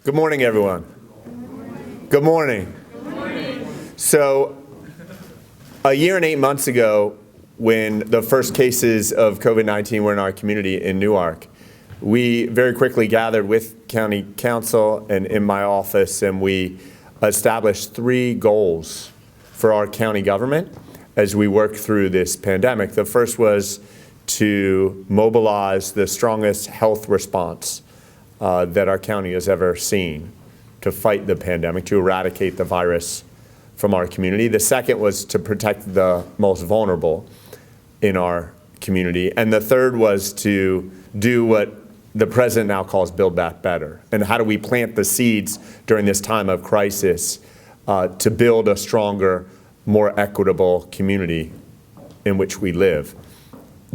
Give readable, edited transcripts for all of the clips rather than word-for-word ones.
Good morning, everyone. Good morning. So, a year and 8 months ago, when the first cases of COVID-19 were in our community in Newark, we very quickly gathered with County Council and in my office, and we established 3 goals for our county government as we work through this pandemic. The first was to mobilize the strongest health response that our county has ever seen to fight the pandemic, to eradicate the virus from our community. The second was to protect the most vulnerable in our community. And the third was to do what the president now calls Build Back Better. And how do we plant the seeds during this time of crisis to build a stronger, more equitable community in which we live.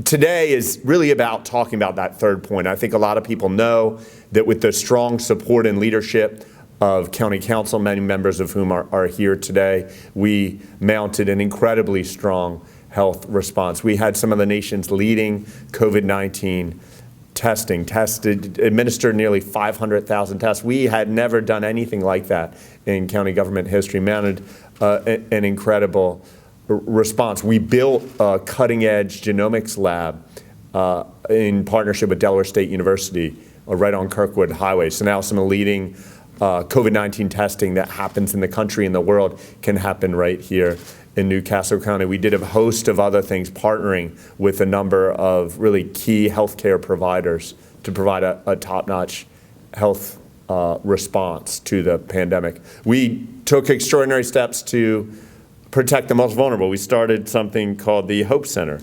Today is really about talking about that third point. I think a lot of people know that with the strong support and leadership of County Council, many members of whom are here today, we mounted an incredibly strong health response. We had some of the nation's leading COVID-19 testing, administered nearly 500,000 tests. We had never done anything like that in county government history, mounted an incredible response. We built a cutting-edge genomics lab in partnership with Delaware State University right on Kirkwood Highway. So now some of the leading COVID-19 testing that happens in the country and the world can happen right here in New Castle County. We did a host of other things, partnering with a number of really key healthcare providers to provide a top-notch health response to the pandemic. We took extraordinary steps to protect the most vulnerable. We started something called the Hope Center,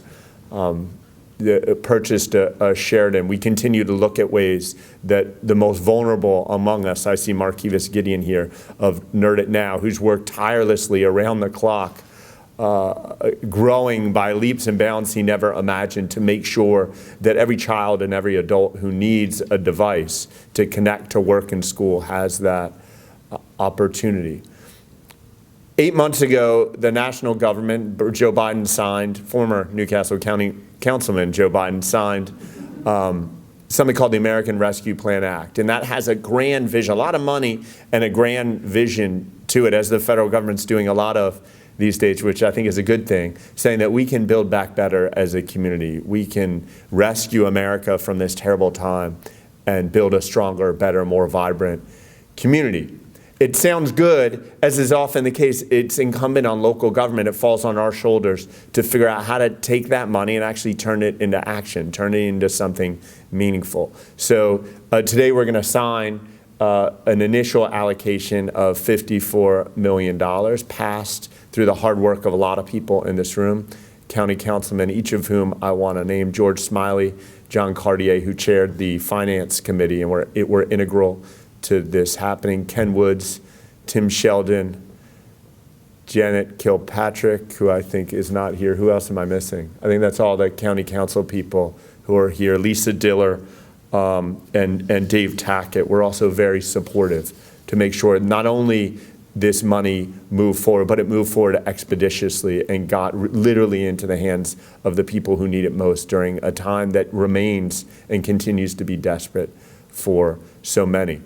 purchased a Sheridan. We continue to look at ways that the most vulnerable among us, I see Marquivas Gideon here of Nerd It Now, who's worked tirelessly around the clock, growing by leaps and bounds he never imagined, to make sure that every child and every adult who needs a device to connect to work and school has that opportunity. 8 months ago, the national government, Joe Biden signed, former New Castle County Councilman Joe Biden signed something called the American Rescue Plan Act. And that has a grand vision, a lot of money and a grand vision to it, as the federal government's doing a lot of these days, which I think is a good thing, saying that we can build back better as a community. We can rescue America from this terrible time and build a stronger, better, more vibrant community. It sounds good, as is often the case. It's incumbent on local government. It falls on our shoulders to figure out how to take that money and actually turn it into action, turn it into something meaningful. So today we're going to sign an initial allocation of $54 million, passed through the hard work of a lot of people in this room, county councilmen, each of whom I want to name: George Smiley, John Cartier, who chaired the finance committee and were integral to this happening, Ken Woods, Tim Sheldon, Janet Kilpatrick, who I think is not here. Who else am I missing? I think that's all the county council people who are here. Lisa Diller and Dave Tackett were also very supportive to make sure not only this money moved forward, but it moved forward expeditiously and got literally into the hands of the people who need it most during a time that remains and continues to be desperate for so many.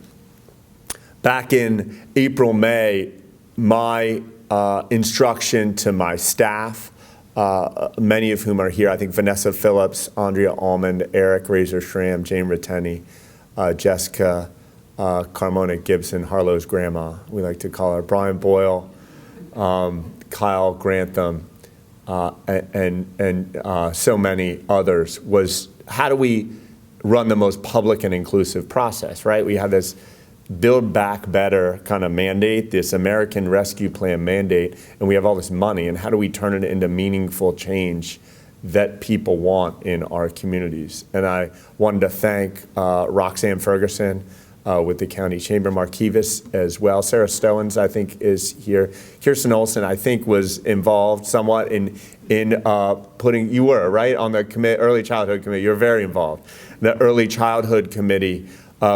Back in April, May, my instruction to my staff, many of whom are here, I think Vanessa Phillips, Andrea Almond, Eric Razor-Schramm, Jane Ratteni, Jessica Carmona Gibson, Harlow's grandma, we like to call her, Brian Boyle, Kyle Grantham, and so many others, was how do we run the most public and inclusive process, right? We have this Build Back Better kind of mandate, this American Rescue Plan mandate, and we have all this money, and how do we turn it into meaningful change that people want in our communities? And I wanted to thank Roxanne Ferguson with the County Chamber, Marquivas as well. Sarah Stowens, I think, is here. Kirsten Olson, I think, was involved somewhat in putting, you were, right, on the early childhood committee. You're very involved. The early childhood committee.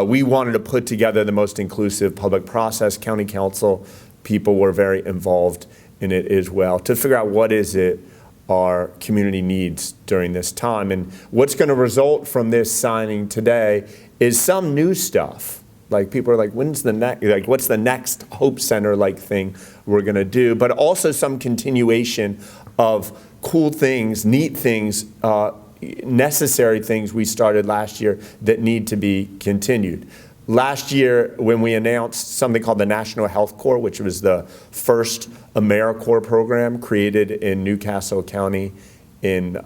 We wanted to put together the most inclusive public process. County council people were very involved in it as well, to figure out what is it our community needs during this time. And what's going to result from this signing today is some new stuff Like people are like, when's the next, like what's the next Hope Center like thing we're gonna do? But also some continuation of cool things, neat things, necessary things we started last year that need to be continued. Last year, when we announced something called the National Health Corps, which was the first AmeriCorps program created in New Castle County in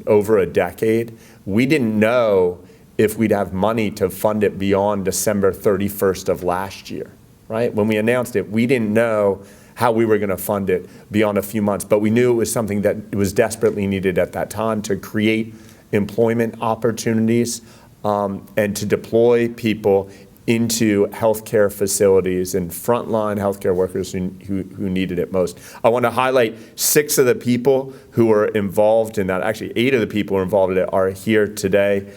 over a decade, we didn't know if we'd have money to fund it beyond December 31st of last year, right? When we announced it, we didn't know how we were going to fund it beyond a few months, but we knew it was something that was desperately needed at that time to create employment opportunities and to deploy people into healthcare facilities and frontline healthcare workers who needed it most. I want to highlight 6 of the people who were involved in that. Actually, 8 of the people who are involved in it are here today.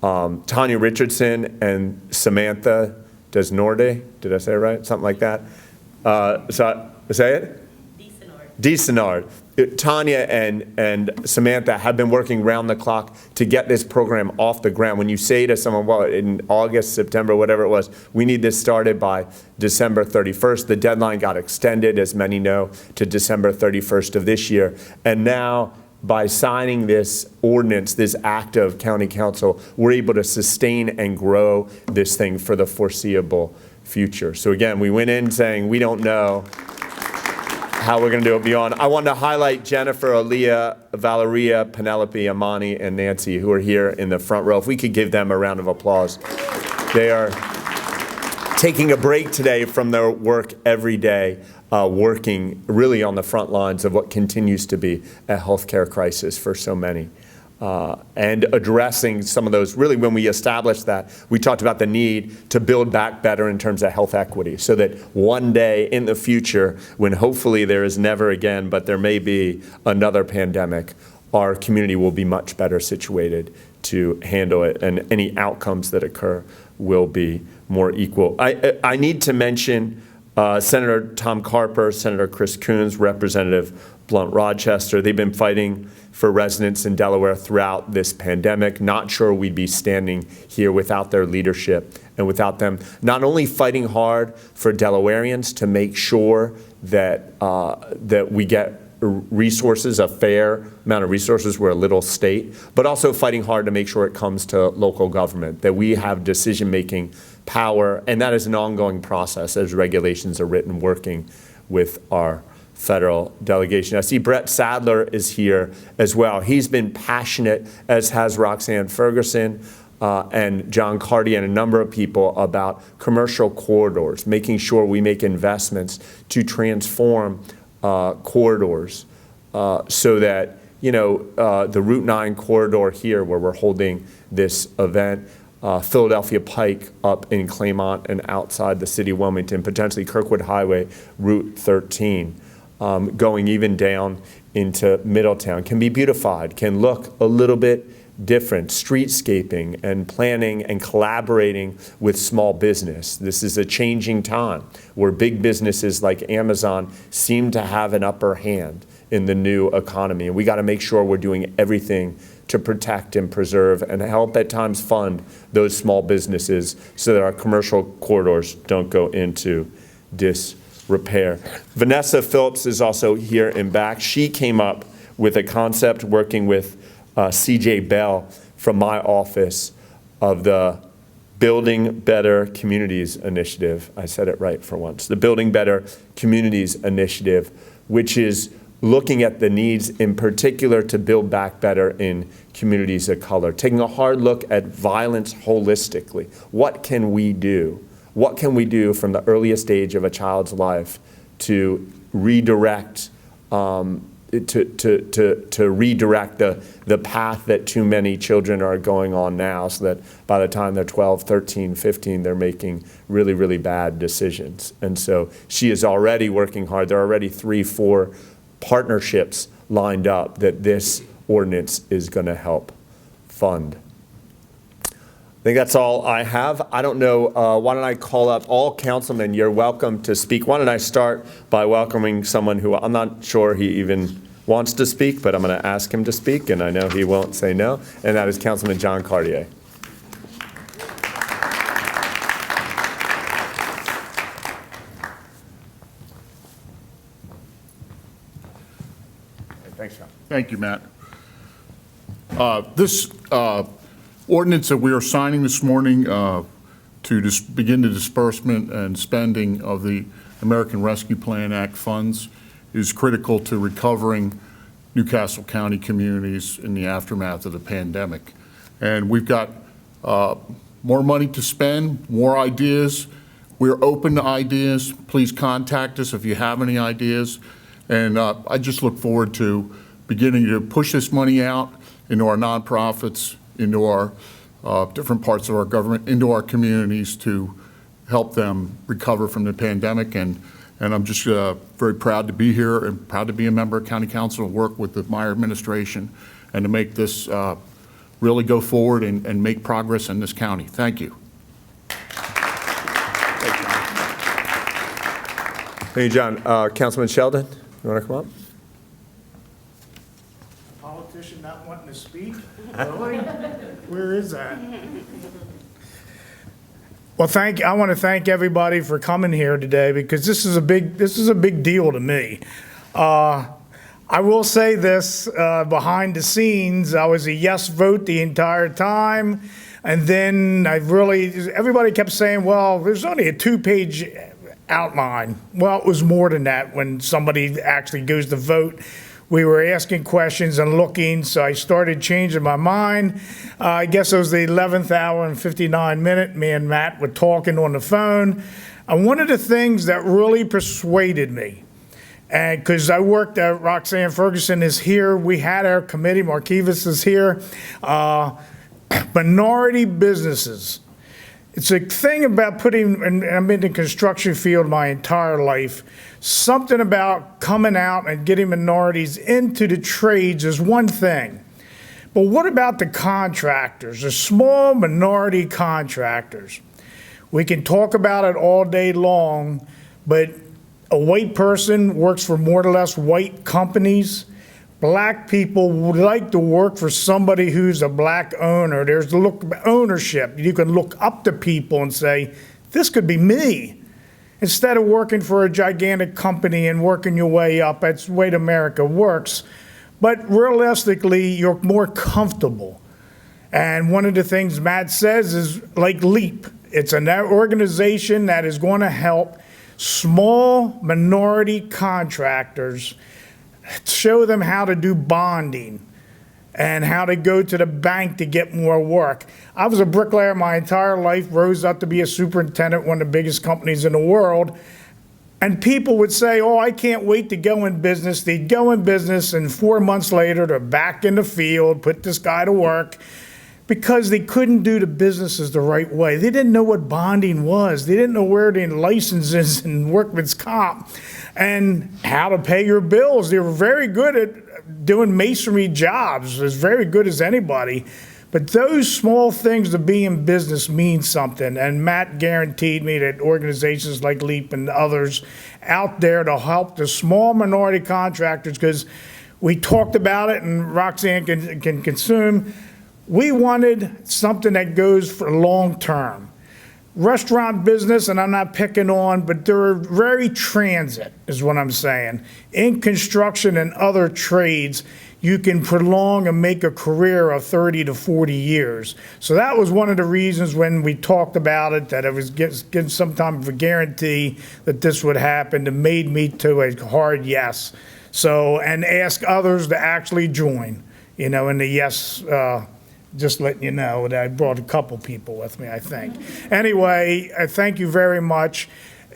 Tanya Richardson and Samantha Desnorde, did I say it right? Something like that. Say it? Desenard. Tanya and Samantha have been working round the clock to get this program off the ground. When you say to someone, well, in August, September, whatever it was, we need this started by December 31st. The deadline got extended, as many know, to December 31st of this year. And now, by signing this ordinance, this act of county council, we're able to sustain and grow this thing for the foreseeable future. So again, we went in saying we don't know how we're going to do it beyond. I want to highlight Jennifer, Aaliyah, Valeria, Penelope, Amani, and Nancy, who are here in the front row. If we could give them a round of applause. They are taking a break today from their work every day, working really on the front lines of what continues to be a healthcare crisis for so many. And addressing some of those, really when we established that, we talked about the need to build back better in terms of health equity so that one day in the future, when hopefully there is never again, but there may be another pandemic, our community will be much better situated to handle it and any outcomes that occur will be more equal. I need to mention Senator Tom Carper, Senator Chris Coons, Representative Blunt Rochester. They've been fighting for residents in Delaware throughout this pandemic. Not sure we'd be standing here without their leadership and without them not only fighting hard for Delawareans to make sure that that we get resources, a fair amount of resources. We're a little state, but also fighting hard to make sure it comes to local government, that we have decision-making power, and that is an ongoing process as regulations are written, working with our federal delegation. I see Brett Sadler is here as well. He's been passionate, as has Roxanne Ferguson and John Carty and a number of people, about commercial corridors, making sure we make investments to transform corridors so that, you know, the Route 9 corridor here where we're holding this event, Philadelphia Pike up in Claymont and outside the city of Wilmington, potentially Kirkwood Highway, Route 13, going even down into Middletown, can be beautified, can look a little bit different. Streetscaping and planning and collaborating with small business. This is a changing time where big businesses like Amazon seem to have an upper hand in the new economy. And we got to make sure we're doing everything to protect and preserve and help at times fund those small businesses so that our commercial corridors don't go into disrepair. Vanessa Phillips is also here in back. She came up with a concept working with CJ Bell from my office of the Building Better Communities Initiative. I said it right for once. The Building Better Communities Initiative, which is looking at the needs in particular to build back better in communities of color, taking a hard look at violence holistically. What can we do? What can we do from the earliest age of a child's life to redirect to redirect the path that too many children are going on now, so that by the time they're 12, 13, 15, they're making really, really bad decisions. And so she is already working hard. There are already 3-4 partnerships lined up that this ordinance is going to help fund. I think that's all I have. I don't know, why don't I call up all councilmen? You're welcome to speak. Why don't I start by welcoming someone who I'm not sure he even wants to speak, but I'm going to ask him to speak, and I know he won't say no, and that is Councilman John Cartier. Thanks, John. Thank you, Matt. This ordinance that we are signing this morning to begin the disbursement and spending of the American Rescue Plan Act funds is critical to recovering New Castle County communities in the aftermath of the pandemic. And we've got more money to spend, more ideas. We're open to ideas. Please contact us if you have any ideas. And I just look forward to beginning to push this money out into our nonprofits, into our different parts of our government, into our communities to help them recover from the pandemic. And I'm just very proud to be here and proud to be a member of County Council and work with the Meyer administration and to make this really go forward and make progress in this county. Thank you. Thank you, John. Councilman Sheldon, you want to come up? Politician not wanting to speak? Really? Where is that? Well, I want to thank everybody for coming here today because this is a big deal to me. I will say this, behind the scenes, I was a yes vote the entire time. And then everybody kept saying, well, there's only a 2-page outline. Well, it was more than that when somebody actually goes to vote. We were asking questions and looking, so I started changing my mind. I guess it was the 11th hour and 59 minute. Me and Matt were talking on the phone. And one of the things that really persuaded me, and because I worked at Roxanne Ferguson is here, we had our committee, Markivas is here, minority businesses. It's a thing about and I'm in the construction field my entire life, something about coming out and getting minorities into the trades is one thing. But what about the contractors, the small minority contractors? We can talk about it all day long, but a white person works for more or less white companies. Black people would like to work for somebody who's a black owner. There's ownership. You can look up to people and say, this could be me. Instead of working for a gigantic company and working your way up, that's the way America works. But realistically, you're more comfortable. And one of the things Matt says is like LEAP. It's an organization that is going to help small minority contractors, show them how to do bonding and how to go to the bank to get more work. I was a bricklayer my entire life, rose up to be a superintendent, one of the biggest companies in the world. And people would say, oh, I can't wait to go in business. They'd go in business and 4 months later, they're back in the field, put this guy to work because they couldn't do the businesses the right way. They didn't know what bonding was. They didn't know where the licenses and workman's comp and how to pay your bills. They were very good at doing masonry jobs, as very good as anybody. But those small things to be in business mean something. And Matt guaranteed me that organizations like LEAP and others out there to help the small minority contractors, because we talked about it and Roxanne can consume. We wanted something that goes for long term. Restaurant business, and I'm not picking on, but they're very transit, is what I'm saying. In construction and other trades, you can prolong and make a career of 30 to 40 years. So that was one of the reasons when we talked about it, that it was getting some type of a guarantee that this would happen, that made me to a hard yes. So, and ask others to actually join, in the yes, just letting you know that I brought a couple people with me, I think. Anyway, I thank you very much.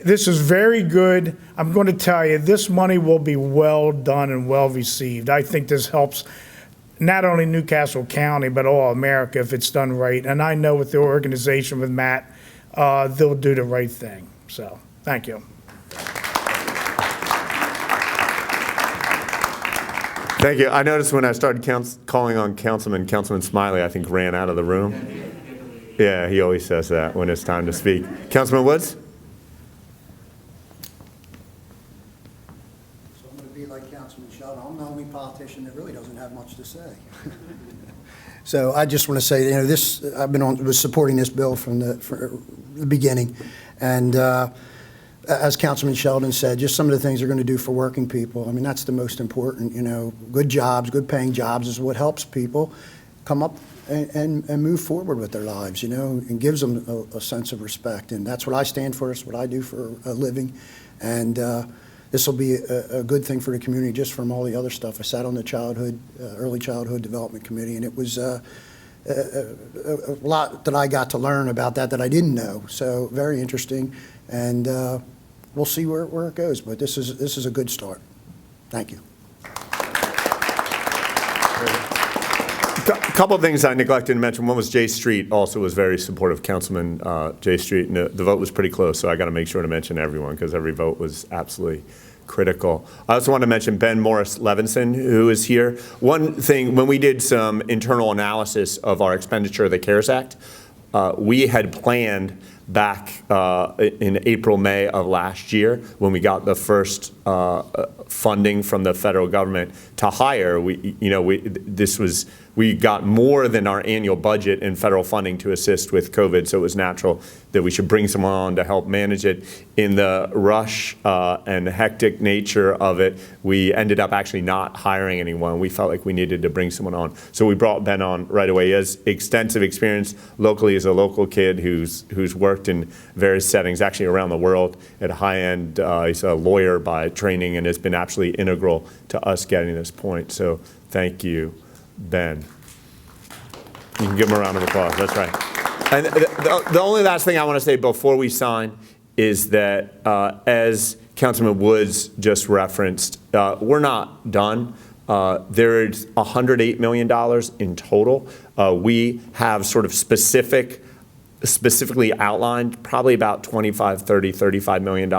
This is very good. I'm going to tell you, this money will be well done and well received. I think this helps not only New Castle County, but all America if it's done right. And I know with the organization with Matt, they'll do the right thing. So, thank you. Thank you. I noticed when I started calling on Councilman Smiley, I think ran out of the room. Yeah, he always says that when it's time to speak. Councilman Woods? So I'm going to be like Councilman Sheldon. I'm the only politician that really doesn't have much to say. So I just want to say, was supporting this bill from the beginning, and as Councilman Sheldon said, just some of the things they're going to do for working people. I mean, that's the most important, good jobs, good paying jobs is what helps people come up and move forward with their lives, and gives them a sense of respect. And that's what I stand for. It's what I do for a living. And this will be a good thing for the community just from all the other stuff. I sat on the early childhood development committee, and it was a lot that I got to learn about that I didn't know. So very interesting. And we'll see where it goes, but this is a good start. Thank you. A couple of things I neglected to mention. One was Jay Street also was very supportive, Councilman Jay Street, and the vote was pretty close, so I got to make sure to mention everyone because every vote was absolutely critical. I also want to mention Ben Morris Levinson, who is here. One thing, when we did some internal analysis of our expenditure of the CARES Act, we had planned back in April, May of last year, when we got the first funding from the federal government to hire, we got more than our annual budget in federal funding to assist with COVID, so it was natural that we should bring someone on to help manage it. In the rush and hectic nature of it, we ended up actually not hiring anyone. We felt like we needed to bring someone on. So we brought Ben on right away. He has extensive experience locally as a local kid who's worked in various settings, actually around the world at a high end. He's a lawyer by training and has been absolutely integral to us getting this point. So thank you, Ben. You can give him a round of applause. That's right. And the only last thing I want to say before we sign is that, as Councilman Woods just referenced, we're not done. There is $108 million in total. We have sort of specifically outlined probably about $25, $30, $35 million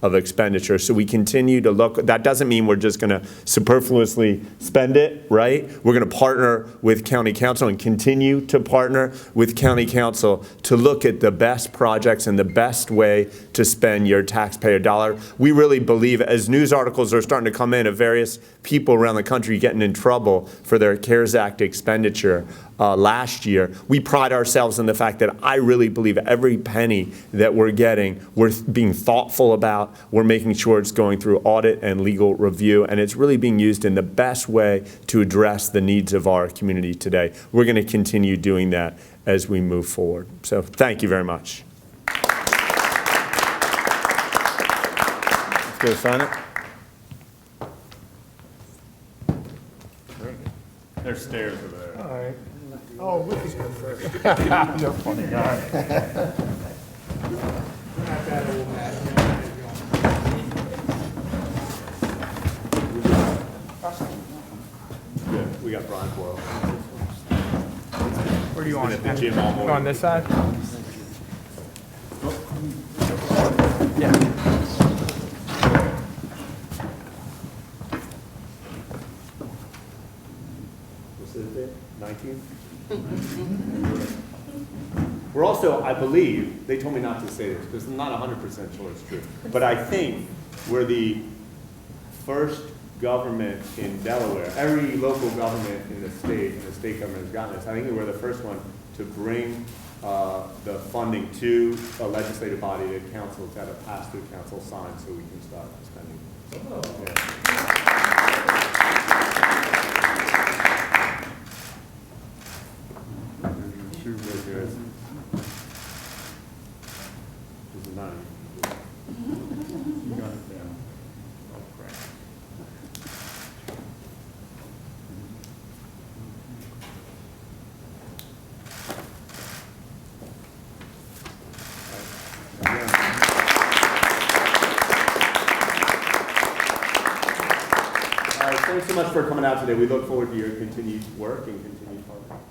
of expenditure. So we continue to look. That doesn't mean we're just going to superfluously spend it, right? We're going to partner with County Council and continue to partner with County Council to look at the best projects and the best way to spend your taxpayer dollar. We really believe, as news articles are starting to come in of various people around the country getting in trouble for their CARES Act expenditure last year, we pride ourselves in the fact that I really believe every penny that we're getting, we're being thoughtful about, we're making sure it's going through audit and legal review, and it's really being used in the best way to address the needs of our community today. We're going to continue doing that as we move forward. So thank you very much. Let's go sign it. There's stairs over there. All right. Oh, Woody's go first. You're a funny guy. Not that old, man. Good. We got Brian Boyle. Where do you want it? At the gym all morning. On this side? Yeah. What's it date? 19? We're also, I believe, they told me not to say this because I'm not 100% sure it's true, but I think we're the first government in Delaware. Every local government in the state, and the state government has gotten this. I think we're the first one to bring the funding to a legislative body, the council, to have a pass-through council signed so we can start spending. So, yeah. This is not an you got it down. Oh, crap. All right, thanks so much for coming out today. We look forward to your continued work and continued partnership.